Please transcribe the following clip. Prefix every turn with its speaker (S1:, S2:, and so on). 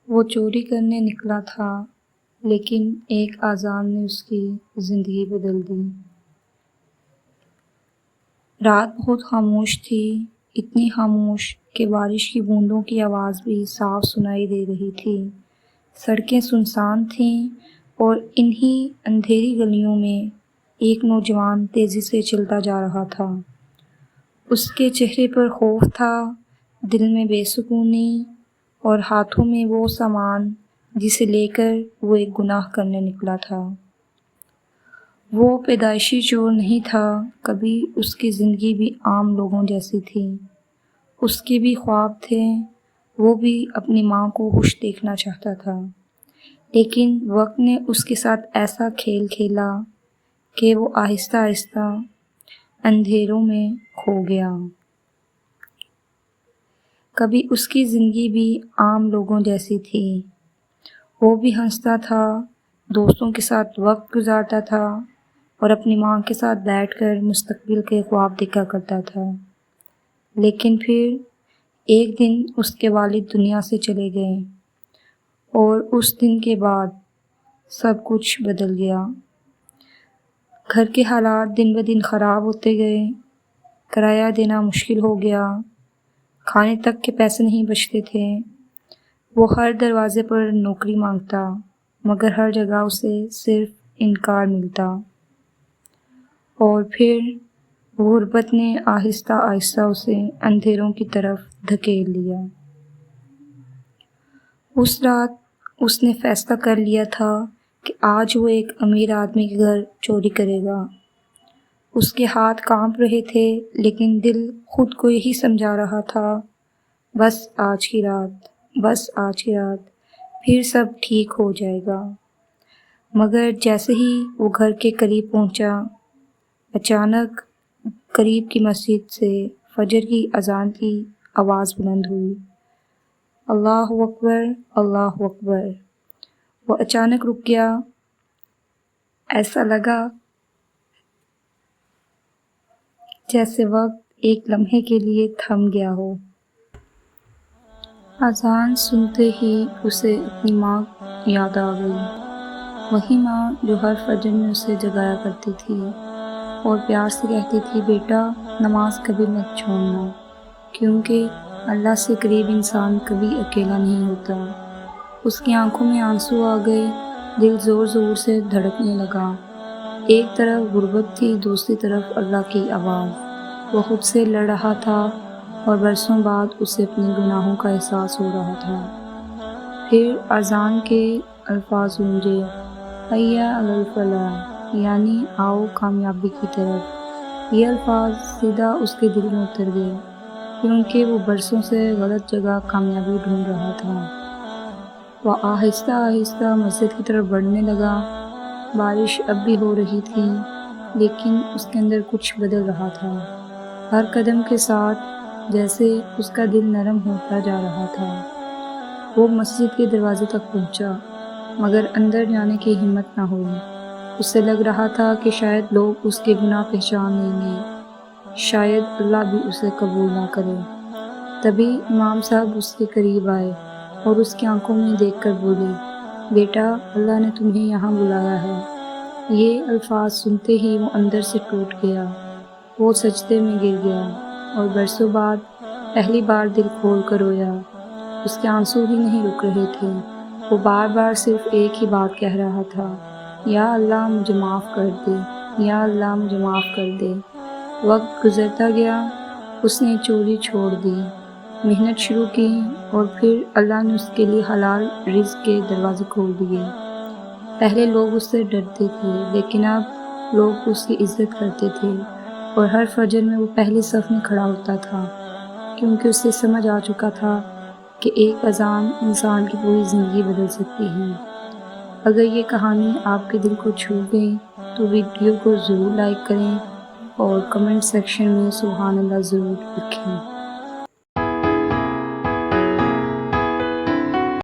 S1: وہ چوری کرنے نکلا تھا، لیکن ایک اذان نے اس کی زندگی بدل دی۔ رات بہت خاموش تھی، اتنی خاموش کہ بارش کی بوندوں کی آواز بھی صاف سنائی دے رہی تھی۔ سڑکیں سنسان تھیں اور انہی اندھیری گلیوں میں ایک نوجوان تیزی سے چلتا جا رہا تھا۔ اس کے چہرے پر خوف تھا، دل میں بے سکونی، اور ہاتھوں میں وہ سامان جسے لے کر وہ ایک گناہ کرنے نکلا تھا۔ وہ پیدائشی چور نہیں تھا، کبھی اس کی زندگی بھی عام لوگوں جیسی تھی۔ اس کے بھی خواب تھے، وہ بھی اپنی ماں کو خوش دیکھنا چاہتا تھا، لیکن وقت نے اس کے ساتھ ایسا کھیل کھیلا کہ وہ آہستہ آہستہ اندھیروں میں کھو گیا۔ کبھی اس کی زندگی بھی عام لوگوں جیسی تھی، وہ بھی ہنستا تھا، دوستوں کے ساتھ وقت گزارتا تھا اور اپنی ماں کے ساتھ بیٹھ کر مستقبل کے خواب دیکھا کرتا تھا۔ لیکن پھر ایک دن اس کے والد دنیا سے چلے گئے اور اس دن کے بعد سب کچھ بدل گیا۔ گھر کے حالات دن بدن خراب ہوتے گئے، کرایہ دینا مشکل ہو گیا، کھانے تک کے پیسے نہیں بچتے تھے۔ وہ ہر دروازے پر نوکری مانگتا، مگر ہر جگہ اسے صرف انکار ملتا۔ اور پھر غربت نے آہستہ آہستہ اسے اندھیروں کی طرف دھکیل لیا۔ اس رات اس نے فیصلہ کر لیا تھا کہ آج وہ ایک امیر آدمی کے گھر چوری کرے گا۔ اس کے ہاتھ کانپ رہے تھے، لیکن دل خود کو یہی سمجھا رہا تھا، بس آج کی رات، بس آج کی رات، پھر سب ٹھیک ہو جائے گا۔ مگر جیسے ہی وہ گھر کے قریب پہنچا، اچانک قریب کی مسجد سے فجر کی اذان کی آواز بلند ہوئی، اللہ اکبر، اللہ اکبر۔ وہ اچانک رک گیا، ایسا لگا جیسے وقت ایک لمحے کے لیے تھم گیا ہو۔ اذان سنتے ہی اسے اپنی ماں یاد آ گئی، وہی ماں جو ہر فجر میں اسے جگایا کرتی تھی اور پیار سے کہتی تھی، بیٹا نماز کبھی مت چھوڑنا، کیونکہ اللہ سے قریب انسان کبھی اکیلا نہیں ہوتا۔ اس کی آنکھوں میں آنسو آ گئے، دل زور زور سے دھڑکنے لگا۔ ایک طرف غربت تھی، دوسری طرف اللہ کی آواز۔ وہ خود سے لڑ رہا تھا اور برسوں بعد اسے اپنے گناہوں کا احساس ہو رہا تھا۔ پھر اذان کے الفاظ گونجے، حی علی الفلاح، یعنی آؤ کامیابی کی طرف۔ یہ الفاظ سیدھا اس کے دل میں اتر گئے، کیونکہ وہ برسوں سے غلط جگہ کامیابی ڈھونڈ رہا تھا۔ وہ آہستہ آہستہ مسجد کی طرف بڑھنے لگا۔ بارش اب بھی ہو رہی تھی، لیکن اس کے اندر کچھ بدل رہا تھا۔ ہر قدم کے ساتھ جیسے اس کا دل نرم ہوتا جا رہا تھا۔ وہ مسجد کے دروازے تک پہنچا، مگر اندر جانے کی ہمت نہ ہوئی۔ اسے لگ رہا تھا کہ شاید لوگ اس کے گناہ پہچان لیں گے، شاید اللہ بھی اسے قبول نہ کرے۔ تبھی امام صاحب اس کے قریب آئے اور اس کی آنکھوں میں دیکھ کر بولے، بیٹا اللہ نے تمہیں یہاں بلایا ہے۔ یہ الفاظ سنتے ہی وہ اندر سے ٹوٹ گیا، وہ سجدے میں گر گیا اور برسوں بعد پہلی بار دل کھول کر رویا۔ اس کے آنسو ہی نہیں رک رہے تھے، وہ بار بار صرف ایک ہی بات کہہ رہا تھا، یا اللہ مجھے معاف کر دے، یا اللہ مجھے معاف کر دے۔ وقت گزرتا گیا، اس نے چوری چھوڑ دی، محنت شروع کی، اور پھر اللہ نے اس کے لیے حلال رزق کے دروازے کھول دیے۔ پہلے لوگ اس سے ڈرتے تھے، لیکن اب لوگ اس کی عزت کرتے تھے، اور ہر فجر میں وہ پہلی صف میں کھڑا ہوتا تھا، کیونکہ اسے سمجھ آ چکا تھا کہ ایک اذان انسان کی پوری زندگی بدل سکتی ہے۔ اگر یہ کہانی آپ کے دل کو چھو گئی تو ویڈیو کو ضرور لائک کریں اور کمنٹ سیکشن میں سبحان اللہ ضرور لکھیں۔